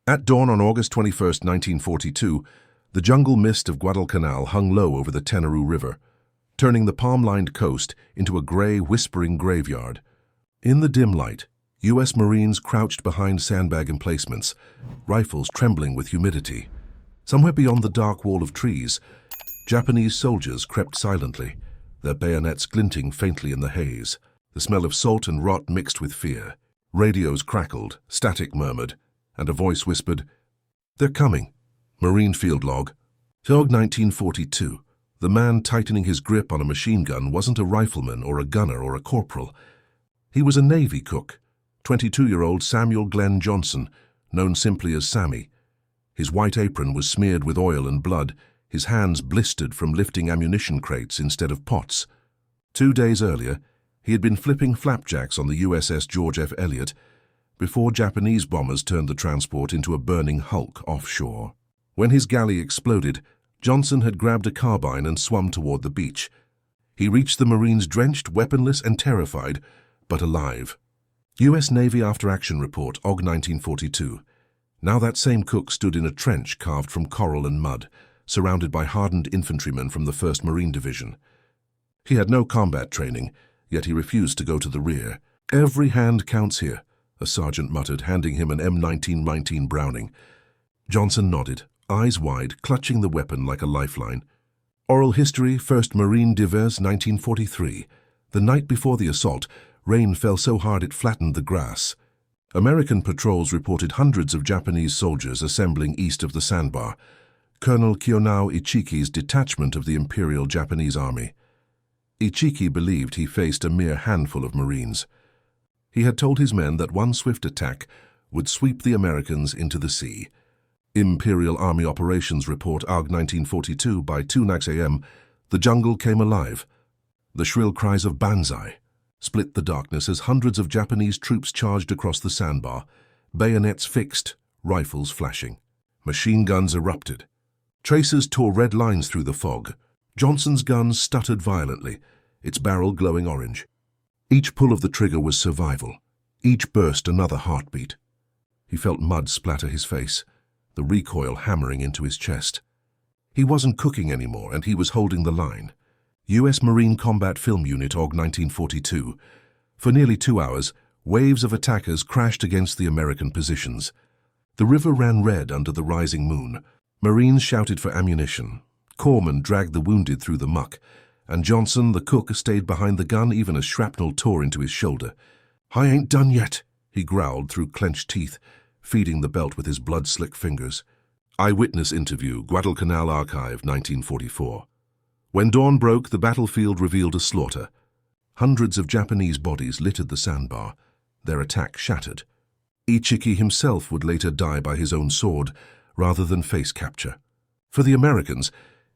At dawn on August 21, 1942, the jungle mist of Guadalcanal hung low over the Tenerife River, turning the palm-lined coast into a gray, whispering graveyard. In the dim light, U.S. Marines crouched behind sandbag emplacements, rifles trembling with humidity. Somewhere beyond the dark wall of trees, Japanese soldiers crept silently, their bayonets glinting faintly in the haze. The smell of salt and rot mixed with fear. Radios crackled, static murmured, and a voice whispered, "They're coming." Marine Field Log. Aug. 1942. The man tightening his grip on a machine gun wasn't a rifleman or a gunner or a corporal. He was a Navy cook, 22-year-old Samuel Glenn Johnson, known simply as Sammy. His white apron was smeared with oil and blood, his hands blistered from lifting ammunition crates instead of pots. 2 days earlier, he had been flipping flapjacks on the USS George F. Elliott before Japanese bombers turned the transport into a burning hulk offshore. When his galley exploded, Johnson had grabbed a carbine and swum toward the beach. He reached the Marines drenched, weaponless, and terrified, but alive. U.S. Navy After-Action Report, Aug. 1942. Now that same cook stood in a trench carved from coral and mud, surrounded by hardened infantrymen from the 1st Marine Division. He had no combat training, yet he refused to go to the rear. "Every hand counts here," a sergeant muttered, handing him an M1919 Browning. Johnson nodded, eyes wide, clutching the weapon like a lifeline. Oral History, 1st Marine Divers, 1943. The night before the assault, rain fell so hard it flattened the grass. American patrols reported hundreds of Japanese soldiers assembling east of the sandbar. Colonel Kiyonao Ichiki's detachment of the Imperial Japanese Army. Ichiki believed he faced a mere handful of Marines. He had told his men that one swift attack would sweep the Americans into the sea. Imperial Army Operations Report, Aug. 1942, by 2 a.m., the jungle came alive. The shrill cries of "Banzai" split the darkness as hundreds of Japanese troops charged across the sandbar, bayonets fixed, rifles flashing. Machine guns erupted. Tracers tore red lines through the fog. Johnson's gun stuttered violently, its barrel glowing orange. Each pull of the trigger was survival, each burst another heartbeat. He felt mud splatter his face, the recoil hammering into his chest. He wasn't cooking anymore, and he was holding the line. U.S. Marine Combat Film Unit, Aug. 1942. For nearly 2 hours, waves of attackers crashed against the American positions. The river ran red under the rising moon. Marines shouted for ammunition. Corpsmen dragged the wounded through the muck, and Johnson, the cook, stayed behind the gun even as shrapnel tore into his shoulder. "I ain't done yet," he growled through clenched teeth, feeding the belt with his blood-slick fingers. Eyewitness interview, Guadalcanal Archive, 1944. When dawn broke, the battlefield revealed a slaughter. Hundreds of Japanese bodies littered the sandbar, their attack shattered. Ichiki himself would later die by his own sword, rather than face capture. For the Americans,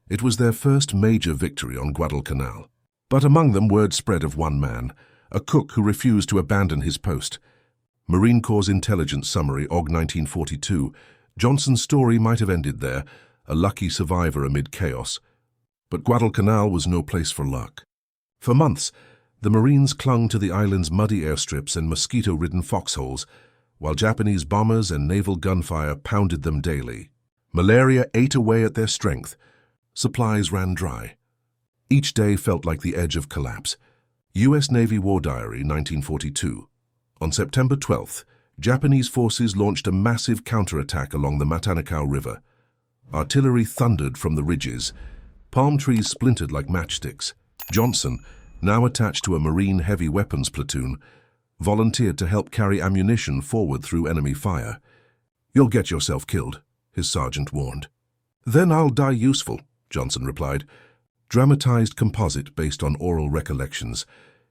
it was their first major victory on Guadalcanal. But among them, word spread of one man, a cook who refused to abandon his post. Marine Corps Intelligence Summary, Aug. 1942. Johnson's story might have ended there, a lucky survivor amid chaos. But Guadalcanal was no place for luck. For months, the Marines clung to the island's muddy airstrips and mosquito-ridden foxholes, while Japanese bombers and naval gunfire pounded them daily. Malaria ate away at their strength. Supplies ran dry. Each day felt like the edge of collapse. U.S. Navy War Diary, 1942. On September 12th, Japanese forces launched a massive counterattack along the Matanacao River. Artillery thundered from the ridges. Palm trees splintered like matchsticks. Johnson, now attached to a Marine heavy weapons platoon, volunteered to help carry ammunition forward through enemy fire. "You'll get yourself killed," his sergeant warned. "Then I'll die useful," Johnson replied. Dramatized composite based on oral recollections,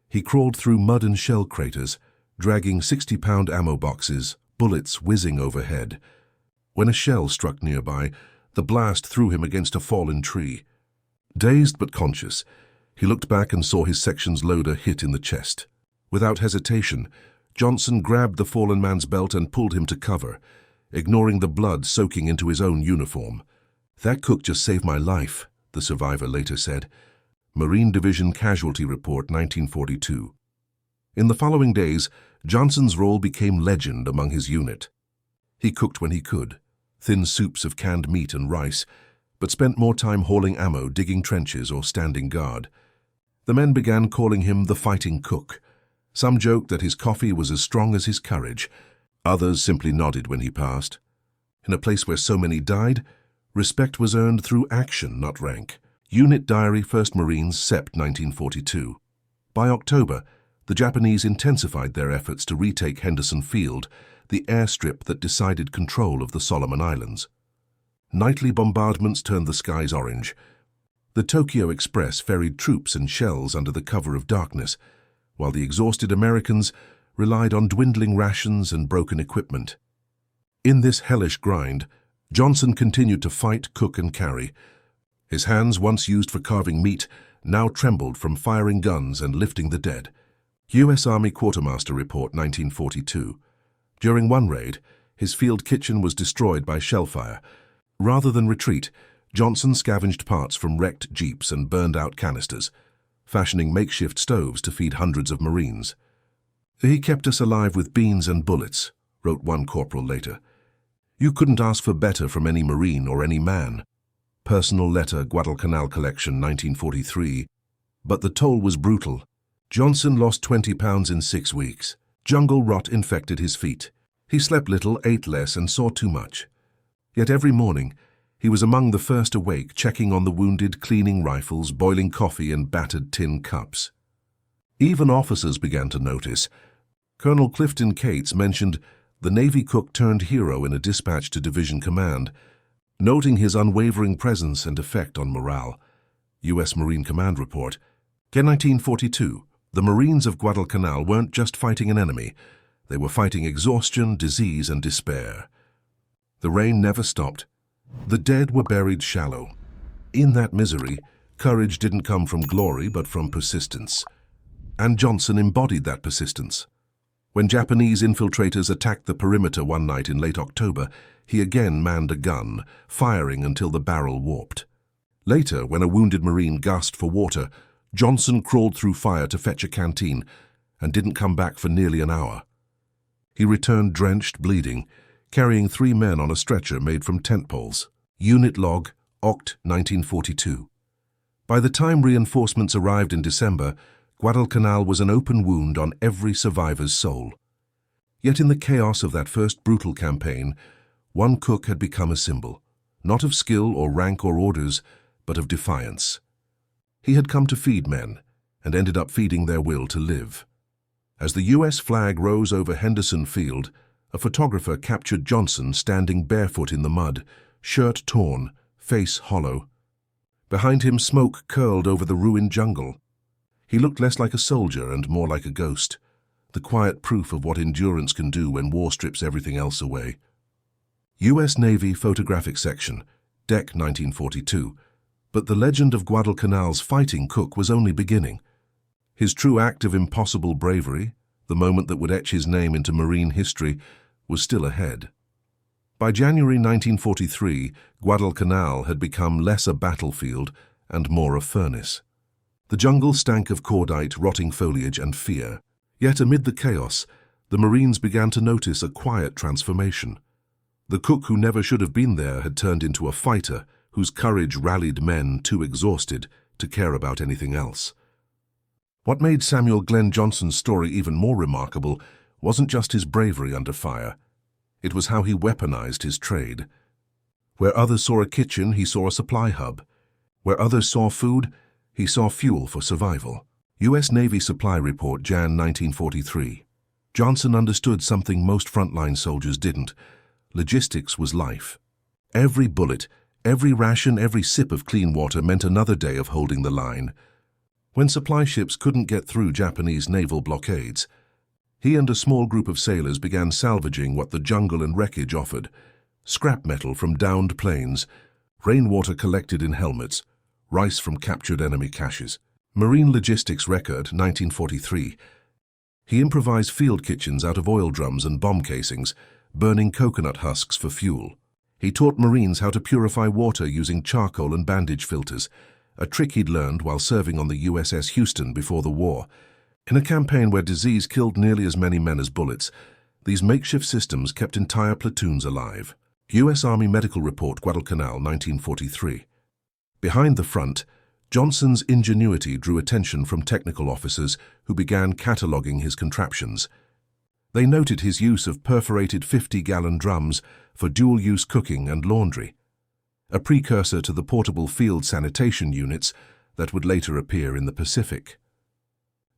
he crawled through mud and shell craters, dragging 60-pound ammo boxes, bullets whizzing overhead. When a shell struck nearby, the blast threw him against a fallen tree. Dazed but conscious, he looked back and saw his section's loader hit in the chest. Without hesitation, Johnson grabbed the fallen man's belt and pulled him to cover, ignoring the blood soaking into his own uniform. "That cook just saved my life," the survivor later said. Marine Division Casualty Report, 1942. In the following days, Johnson's role became legend among his unit. He cooked when he could, thin soups of canned meat and rice, but spent more time hauling ammo, digging trenches, or standing guard. The men began calling him the fighting cook. Some joked that his coffee was as strong as his courage. Others simply nodded when he passed. In a place where so many died, respect was earned through action, not rank. Unit Diary, 1st Marines, Sept. 1942. By October, the Japanese intensified their efforts to retake Henderson Field, the airstrip that decided control of the Solomon Islands. Nightly bombardments turned the skies orange. The Tokyo Express ferried troops and shells under the cover of darkness, while the exhausted Americans relied on dwindling rations and broken equipment. In this hellish grind, Johnson continued to fight, cook, and carry. His hands, once used for carving meat, now trembled from firing guns and lifting the dead. U.S. Army Quartermaster Report, 1942. During one raid, his field kitchen was destroyed by shellfire. Rather than retreat, Johnson scavenged parts from wrecked jeeps and burned-out canisters, fashioning makeshift stoves to feed hundreds of Marines. "He kept us alive with beans and bullets," wrote one corporal later. "You couldn't ask for better from any Marine or any man." Personal letter, Guadalcanal collection, 1943. But the toll was brutal. Johnson lost 20 pounds in 6 weeks. Jungle rot infected his feet. He slept little, ate less, and saw too much. Yet every morning, he was among the first awake, checking on the wounded, cleaning rifles, boiling coffee in battered tin cups. Even officers began to notice. Colonel Clifton Cates mentioned the Navy cook turned hero in a dispatch to Division Command, noting his unwavering presence and effect on morale. U.S. Marine Command Report. In 1942, the Marines of Guadalcanal weren't just fighting an enemy. They were fighting exhaustion, disease, and despair. The rain never stopped. The dead were buried shallow. In that misery, courage didn't come from glory but from persistence. And Johnson embodied that persistence. When Japanese infiltrators attacked the perimeter one night in late October, he again manned a gun, firing until the barrel warped. Later, when a wounded Marine gasped for water, Johnson crawled through fire to fetch a canteen and didn't come back for nearly an hour. He returned drenched, bleeding, carrying 3 men on a stretcher made from tent poles. Unit log, Oct. 1942. By the time reinforcements arrived in December, Guadalcanal was an open wound on every survivor's soul. Yet in the chaos of that first brutal campaign, one cook had become a symbol, not of skill or rank or orders, but of defiance. He had come to feed men, and ended up feeding their will to live. As the U.S. flag rose over Henderson Field, a photographer captured Johnson standing barefoot in the mud, shirt torn, face hollow. Behind him, smoke curled over the ruined jungle. He looked less like a soldier and more like a ghost, the quiet proof of what endurance can do when war strips everything else away. U.S. Navy Photographic Section, Deck 1942. But the legend of Guadalcanal's fighting cook was only beginning. His true act of impossible bravery, the moment that would etch his name into Marine history, was still ahead. By January 1943, Guadalcanal had become less a battlefield and more a furnace. The jungle stank of cordite, rotting foliage, and fear. Yet amid the chaos, the Marines began to notice a quiet transformation. The cook who never should have been there had turned into a fighter whose courage rallied men too exhausted to care about anything else. What made Samuel Glenn Johnson's story even more remarkable wasn't just his bravery under fire. It was how he weaponized his trade. Where others saw a kitchen, he saw a supply hub. Where others saw food, he saw fuel for survival. U.S. Navy Supply Report, Jan 1943. Johnson understood something most frontline soldiers didn't. Logistics was life. Every bullet, every ration, every sip of clean water meant another day of holding the line. When supply ships couldn't get through Japanese naval blockades, he and a small group of sailors began salvaging what the jungle and wreckage offered: scrap metal from downed planes, rainwater collected in helmets, rice from captured enemy caches. Marine Logistics Record, 1943. He improvised field kitchens out of oil drums and bomb casings, burning coconut husks for fuel. He taught Marines how to purify water using charcoal and bandage filters, a trick he'd learned while serving on the USS Houston before the war. In a campaign where disease killed nearly as many men as bullets, These makeshift systems kept entire platoons alive. U.S. Army Medical Report, Guadalcanal, 1943. Behind the front, Johnson's ingenuity drew attention from technical officers who began cataloguing his contraptions. They noted his use of perforated 50-gallon drums for dual-use cooking and laundry, a precursor to the portable field sanitation units that would later appear in the Pacific.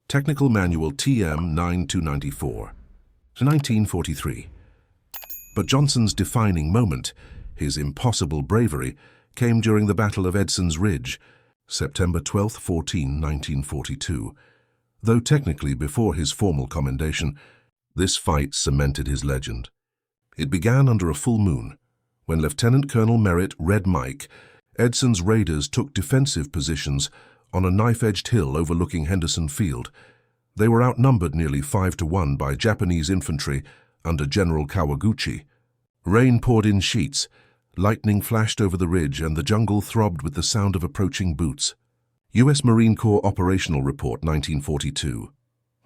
Technical Manual TM 9294, 1943. But Johnson's defining moment, his impossible bravery, came during the Battle of Edson's Ridge, September 12–14, 1942. Though technically before his formal commendation, this fight cemented his legend. It began under a full moon, when Lieutenant Colonel Merritt Red Mike, Edson's raiders took defensive positions on a knife-edged hill overlooking Henderson Field. They were outnumbered nearly 5-1 by Japanese infantry under General Kawaguchi. Rain poured in sheets, lightning flashed over the ridge, and the jungle throbbed with the sound of approaching boots. U.S. Marine Corps Operational Report, 1942.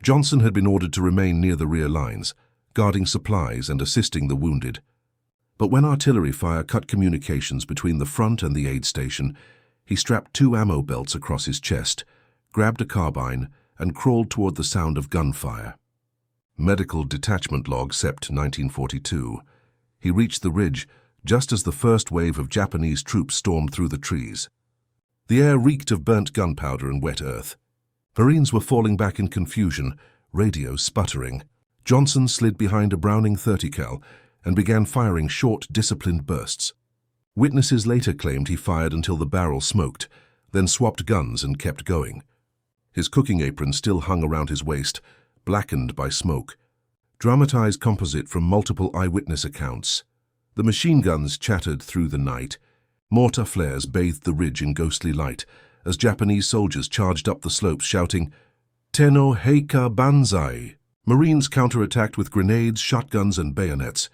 Johnson had been ordered to remain near the rear lines, guarding supplies and assisting the wounded. But when artillery fire cut communications between the front and the aid station, he strapped 2 ammo belts across his chest, grabbed a carbine, and crawled toward the sound of gunfire. Medical Detachment Log, Sept. 1942. He reached the ridge just as the first wave of Japanese troops stormed through the trees. The air reeked of burnt gunpowder and wet earth. Marines were falling back in confusion, radios sputtering. Johnson slid behind a Browning 30 cal and began firing short, disciplined bursts. Witnesses later claimed he fired until the barrel smoked, then swapped guns and kept going. His cooking apron still hung around his waist, blackened by smoke. Dramatized composite from multiple eyewitness accounts. The machine guns chattered through the night. Mortar flares bathed the ridge in ghostly light as Japanese soldiers charged up the slopes shouting, "Tenno Heika Banzai!" Marines counterattacked with grenades, shotguns, and bayonets.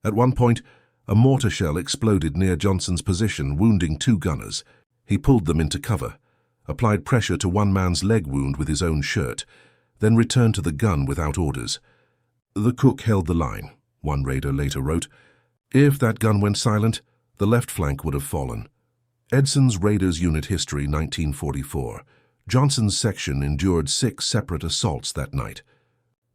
At one point, a mortar shell exploded near Johnson's position, wounding 2 gunners. He pulled them into cover, applied pressure to one man's leg wound with his own shirt, then returned to the gun without orders. "The cook held the line," one raider later wrote. "If that gun went silent, the left flank would have fallen." Edson's Raiders Unit History, 1944. Johnson's section endured 6 separate assaults that night.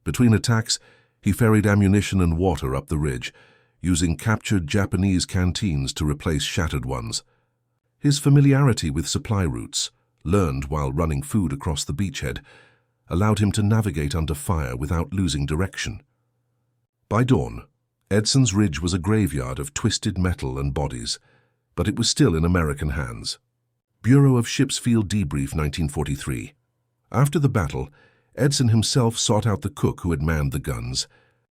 Between attacks, he ferried ammunition and water up the ridge, using captured Japanese canteens to replace shattered ones. His familiarity with supply routes, learned while running food across the beachhead, allowed him to navigate under fire without losing direction. By dawn, Edson's Ridge was a graveyard of twisted metal and bodies, but it was still in American hands. Bureau of Ships Field Debrief, 1943. After the battle, Edson himself sought out the cook who had manned the guns.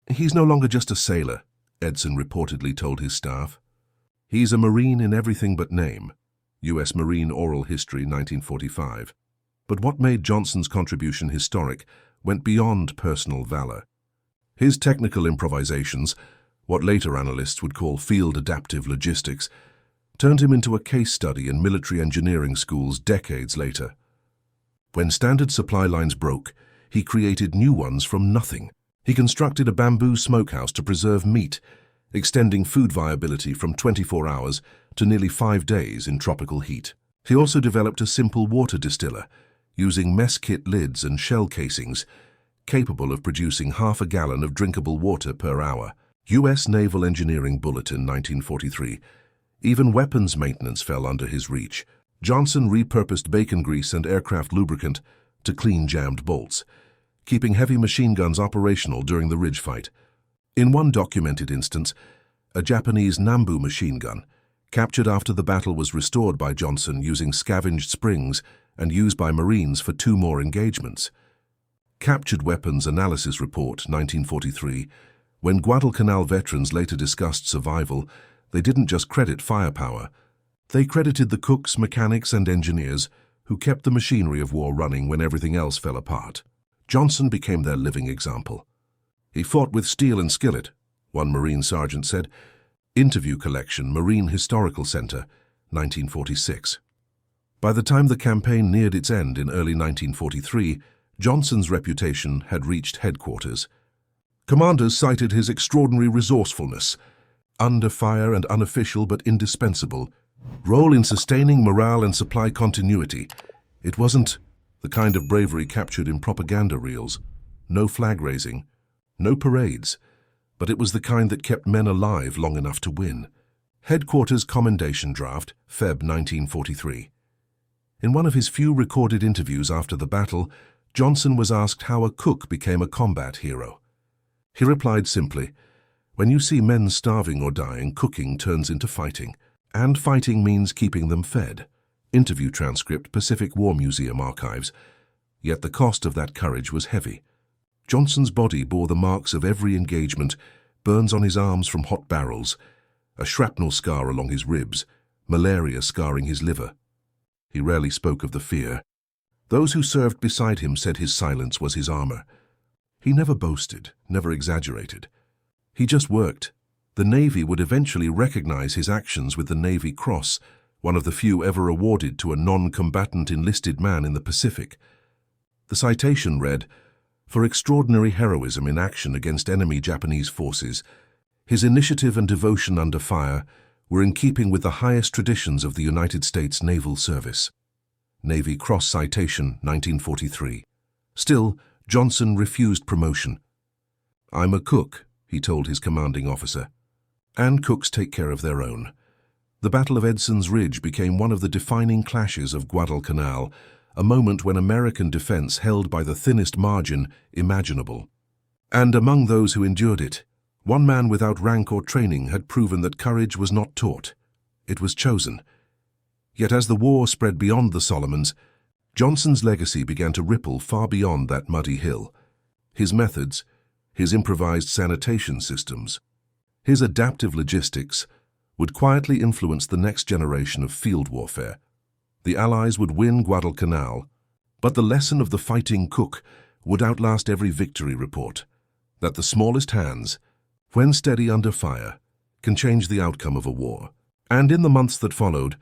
"He's no longer just a sailor," Edson reportedly told his staff. "He's a Marine in everything but name." U.S. Marine Oral History, 1945. But what made Johnson's contribution historic went beyond personal valor. His technical improvisations, what later analysts would call field adaptive logistics, turned him into a case study in military engineering schools decades later. When standard supply lines broke, he created new ones from nothing. He constructed a bamboo smokehouse to preserve meat, extending food viability from 24 hours to nearly 5 days in tropical heat. He also developed a simple water distiller, using mess kit lids and shell casings, capable of producing half a gallon of drinkable water per hour. U.S. Naval Engineering Bulletin, 1943. Even weapons maintenance fell under his reach. Johnson repurposed bacon grease and aircraft lubricant to clean jammed bolts, keeping heavy machine guns operational during the ridge fight. In one documented instance, a Japanese Nambu machine gun, captured after the battle, was restored by Johnson using scavenged springs and used by Marines for 2 more engagements. Captured Weapons Analysis Report, 1943. When Guadalcanal veterans later discussed survival, they didn't just credit firepower. They credited the cooks, mechanics, and engineers who kept the machinery of war running when everything else fell apart. Johnson became their living example. "He fought with steel and skillet," one Marine sergeant said. Interview Collection, Marine Historical Center, 1946. By the time the campaign neared its end in early 1943, Johnson's reputation had reached headquarters. Commanders cited his extraordinary resourcefulness, under fire and unofficial but indispensable, role in sustaining morale and supply continuity. It wasn't the kind of bravery captured in propaganda reels, no flag raising, no parades, but it was the kind that kept men alive long enough to win. Headquarters Commendation Draft, Feb 1943. In one of his few recorded interviews after the battle, Johnson was asked how a cook became a combat hero. He replied simply, "When you see men starving or dying, cooking turns into fighting, and fighting means keeping them fed." Interview transcript, Pacific War Museum archives. Yet the cost of that courage was heavy. Johnson's body bore the marks of every engagement, burns on his arms from hot barrels, a shrapnel scar along his ribs, malaria scarring his liver. He rarely spoke of the fear. Those who served beside him said his silence was his armor. He never boasted, never exaggerated. He just worked. The Navy would eventually recognize his actions with the Navy Cross, one of the few ever awarded to a non-combatant enlisted man in the Pacific. The citation read, "For extraordinary heroism in action against enemy Japanese forces, his initiative and devotion under fire were in keeping with the highest traditions of the United States Naval Service." Navy Cross Citation, 1943. Still, Johnson refused promotion. "I'm a cook," he told his commanding officer. And cooks take care of their own. The Battle of Edson's Ridge became one of the defining clashes of Guadalcanal, a moment when American defense held by the thinnest margin imaginable. And among those who endured it, one man without rank or training had proven that courage was not taught. It was chosen. Yet as the war spread beyond the Solomons, Johnson's legacy began to ripple far beyond that muddy hill. His methods, his improvised sanitation systems, his adaptive logistics would quietly influence the next generation of field warfare. The Allies would win Guadalcanal, but the lesson of the fighting cook would outlast every victory report, that the smallest hands, when steady under fire, can change the outcome of a war. And in the months that followed,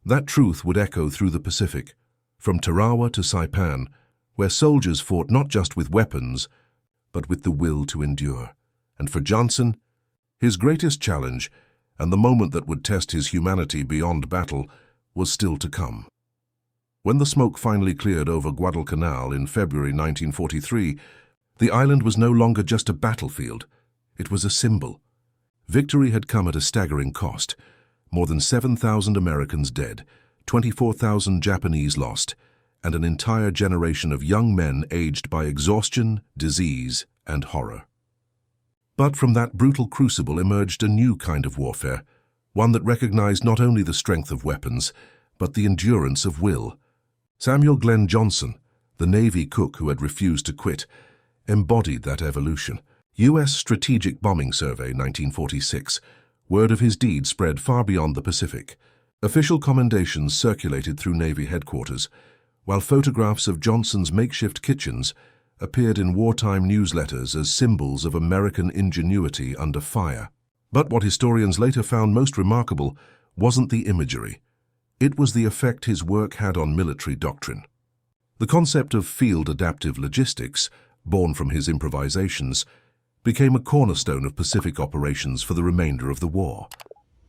that truth would echo through the Pacific, from Tarawa to Saipan, where soldiers fought not just with weapons, but with the will to endure. And for Johnson, his greatest challenge, and the moment that would test his humanity beyond battle, was still to come. When the smoke finally cleared over Guadalcanal in February 1943, the island was no longer just a battlefield. It was a symbol. Victory had come at a staggering cost. More than 7,000 Americans dead, 24,000 Japanese lost, and an entire generation of young men aged by exhaustion, disease, and horror. But from that brutal crucible emerged a new kind of warfare, one that recognized not only the strength of weapons, but the endurance of will. Samuel Glenn Johnson, the Navy cook who had refused to quit, embodied that evolution. U.S. Strategic Bombing Survey, 1946. Word of his deed spread far beyond the Pacific. Official commendations circulated through Navy headquarters, while photographs of Johnson's makeshift kitchens appeared in wartime newsletters as symbols of American ingenuity under fire. But what historians later found most remarkable wasn't the imagery. It was the effect his work had on military doctrine. The concept of field adaptive logistics, born from his improvisations, became a cornerstone of Pacific operations for the remainder of the war.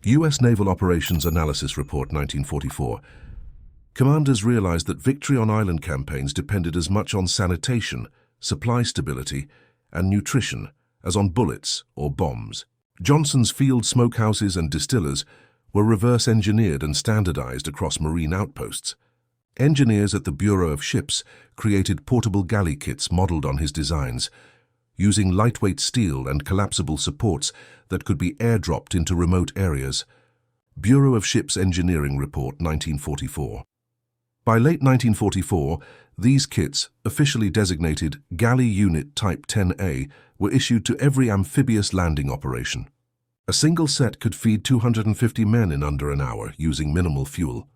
U.S. Naval Operations Analysis Report, 1944. Commanders realized that victory on island campaigns depended as much on sanitation, supply stability, and nutrition as on bullets or bombs. Johnson's field smokehouses and distillers were reverse-engineered and standardized across marine outposts. Engineers at the Bureau of Ships created portable galley kits modeled on his designs, using lightweight steel and collapsible supports that could be airdropped into remote areas. Bureau of Ships Engineering Report, 1944. By late 1944, these kits, officially designated Galley Unit Type 10A, were issued to every amphibious landing operation. A single set could feed 250 men in under an hour using minimal fuel.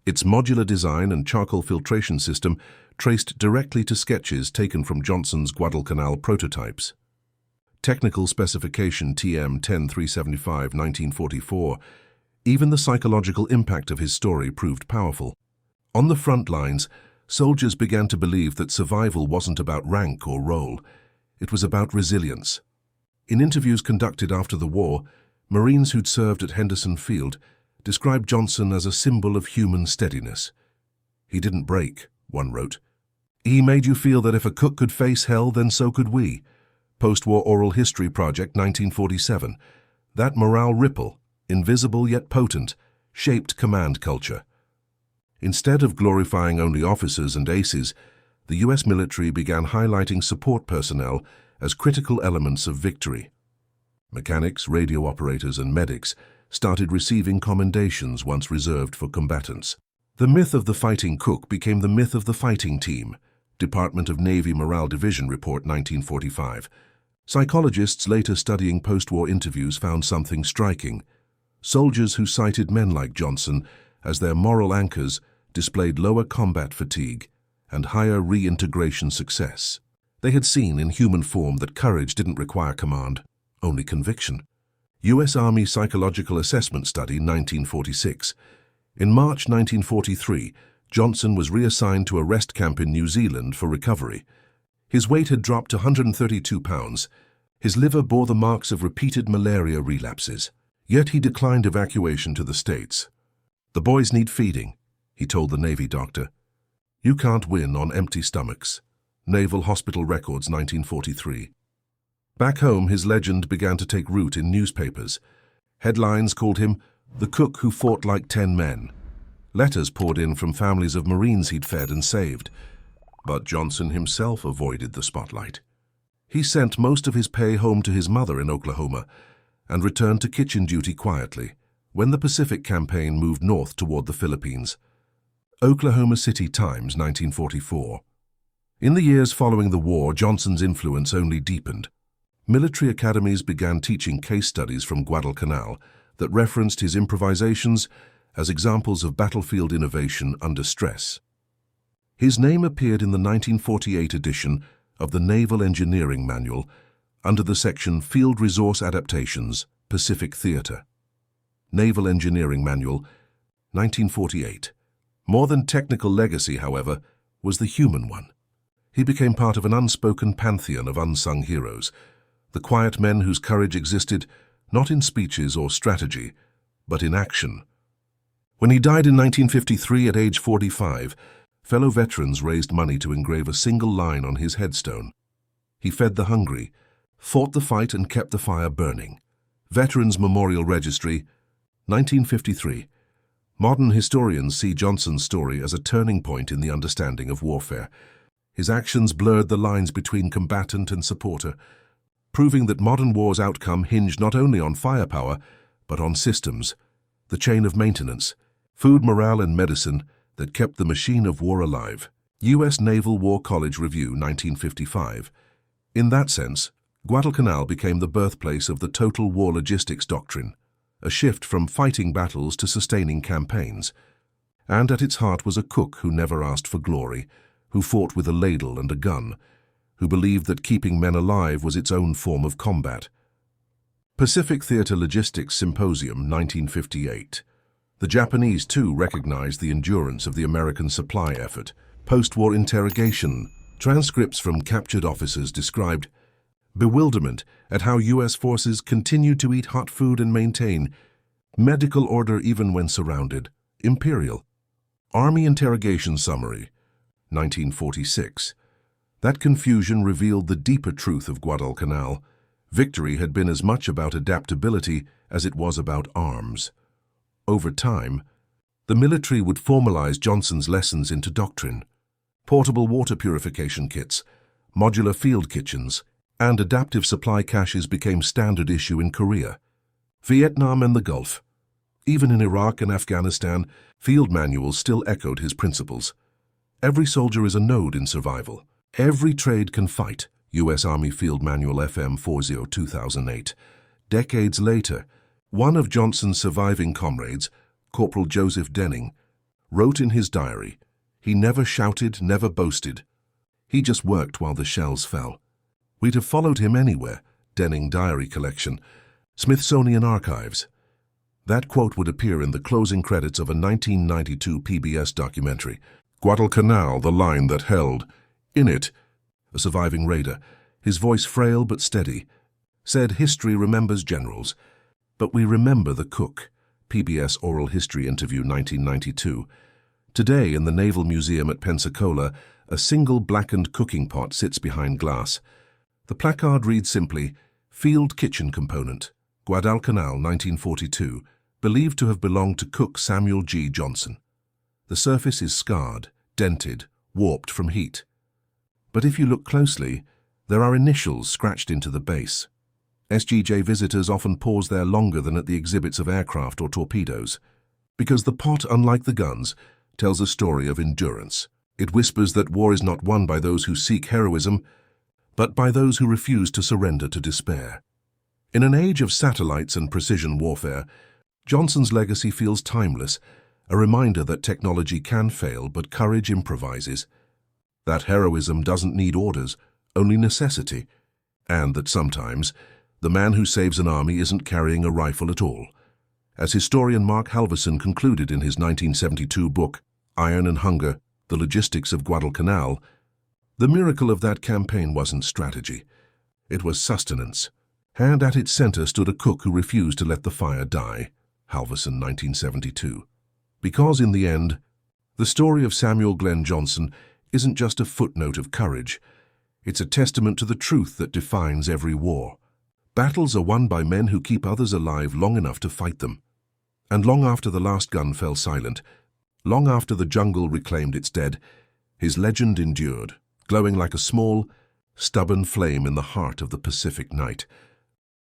Its modular design and charcoal filtration system traced directly to sketches taken from Johnson's Guadalcanal prototypes. Technical Specification TM 10375, 1944. Even the psychological impact of his story proved powerful. On the front lines, soldiers began to believe that survival wasn't about rank or role. It was about resilience, In interviews conducted after the war, Marines who'd served at Henderson Field described Johnson as a symbol of human steadiness. "He didn't break," one wrote. "He made you feel that if a cook could face hell, then so could we." Post-War Oral History Project, 1947. That morale ripple, invisible yet potent, shaped command culture. Instead of glorifying only officers and aces, the U.S. military began highlighting support personnel as critical elements of victory. Mechanics, radio operators, and medics started receiving commendations once reserved for combatants. The myth of the fighting cook became the myth of the fighting team. Department of Navy Morale Division Report, 1945. Psychologists later studying post-war interviews found something striking. Soldiers who cited men like Johnson as their moral anchors displayed lower combat fatigue and higher reintegration success. They had seen in human form that courage didn't require command, only conviction. U.S. Army Psychological Assessment Study, 1946. In March 1943, Johnson was reassigned to a rest camp in New Zealand for recovery. His weight had dropped to 132 pounds. His liver bore the marks of repeated malaria relapses. Yet he declined evacuation to the States. "The boys need feeding," he told the Navy doctor. "You can't win on empty stomachs." Naval Hospital Records, 1943. Back home, his legend began to take root in newspapers. Headlines called him the cook who fought like 10 men. Letters poured in from families of Marines he'd fed and saved. But Johnson himself avoided the spotlight. He sent most of his pay home to his mother in Oklahoma and returned to kitchen duty quietly when the Pacific Campaign moved north toward the Philippines. Oklahoma City Times, 1944. In the years following the war, Johnson's influence only deepened. Military academies began teaching case studies from Guadalcanal that referenced his improvisations as examples of battlefield innovation under stress. His name appeared in the 1948 edition of the Naval Engineering Manual under the section Field Resource Adaptations, Pacific Theater. Naval Engineering Manual, 1948. More than technical legacy, however, was the human one. He became part of an unspoken pantheon of unsung heroes, the quiet men whose courage existed not in speeches or strategy, but in action. When he died in 1953 at age 45, fellow veterans raised money to engrave a single line on his headstone. He fed the hungry, fought the fight and kept the fire burning. Veterans Memorial Registry, 1953. Modern historians see Johnson's story as a turning point in the understanding of warfare. His actions blurred the lines between combatant and supporter, proving that modern war's outcome hinged not only on firepower, but on systems, the chain of maintenance, food, morale, and medicine that kept the machine of war alive. U.S. Naval War College Review, 1955. In that sense, Guadalcanal became the birthplace of the total war logistics doctrine, a shift from fighting battles to sustaining campaigns. And at its heart was a cook who never asked for glory, who fought with a ladle and a gun, who believed that keeping men alive was its own form of combat. Pacific Theater Logistics Symposium, 1958. The Japanese, too, recognized the endurance of the American supply effort. Post-war interrogation. Transcripts from captured officers described bewilderment at how U.S. forces continued to eat hot food and maintain medical order even when surrounded. Imperial. Army Interrogation Summary, 1946. That confusion revealed the deeper truth of Guadalcanal. Victory had been as much about adaptability as it was about arms. Over time, the military would formalize Johnson's lessons into doctrine. Portable water purification kits, modular field kitchens, and adaptive supply caches became standard issue in Korea, Vietnam, and the Gulf. Even in Iraq and Afghanistan, field manuals still echoed his principles. Every soldier is a node in survival. Every trade can fight. U.S. Army Field Manual FM 40, 2008. Decades later, one of Johnson's surviving comrades, Corporal Joseph Denning, wrote in his diary, "He never shouted, never boasted. He just worked while the shells fell." We'd have followed him anywhere. Denning Diary Collection, Smithsonian Archives. That quote would appear in the closing credits of a 1992 PBS documentary, Guadalcanal, The Line That Held. In it, a surviving raider, his voice frail but steady, said history remembers generals, but we remember the cook. PBS Oral History Interview 1992. Today, in the Naval Museum at Pensacola, a single blackened cooking pot sits behind glass. The placard reads simply, Field Kitchen Component, Guadalcanal, 1942, believed to have belonged to cook Samuel G. Johnson. The surface is scarred, dented, warped from heat. But if you look closely, there are initials scratched into the base. SGJ visitors often pause there longer than at the exhibits of aircraft or torpedoes, because the pot, unlike the guns, tells a story of endurance. It whispers that war is not won by those who seek heroism, but by those who refuse to surrender to despair. In an age of satellites and precision warfare, Johnson's legacy feels timeless, a reminder that technology can fail, but courage improvises. That heroism doesn't need orders, only necessity, and that sometimes the man who saves an army isn't carrying a rifle at all. As historian Mark Halverson concluded in his 1972 book, Iron and Hunger, The Logistics of Guadalcanal, the miracle of that campaign wasn't strategy. It was sustenance. And at its center stood a cook who refused to let the fire die. Halverson, 1972. Because in the end, the story of Samuel Glenn Johnson isn't just a footnote of courage. It's a testament to the truth that defines every war. Battles are won by men who keep others alive long enough to fight them. And long after the last gun fell silent, long after the jungle reclaimed its dead, his legend endured, glowing like a small, stubborn flame in the heart of the Pacific night.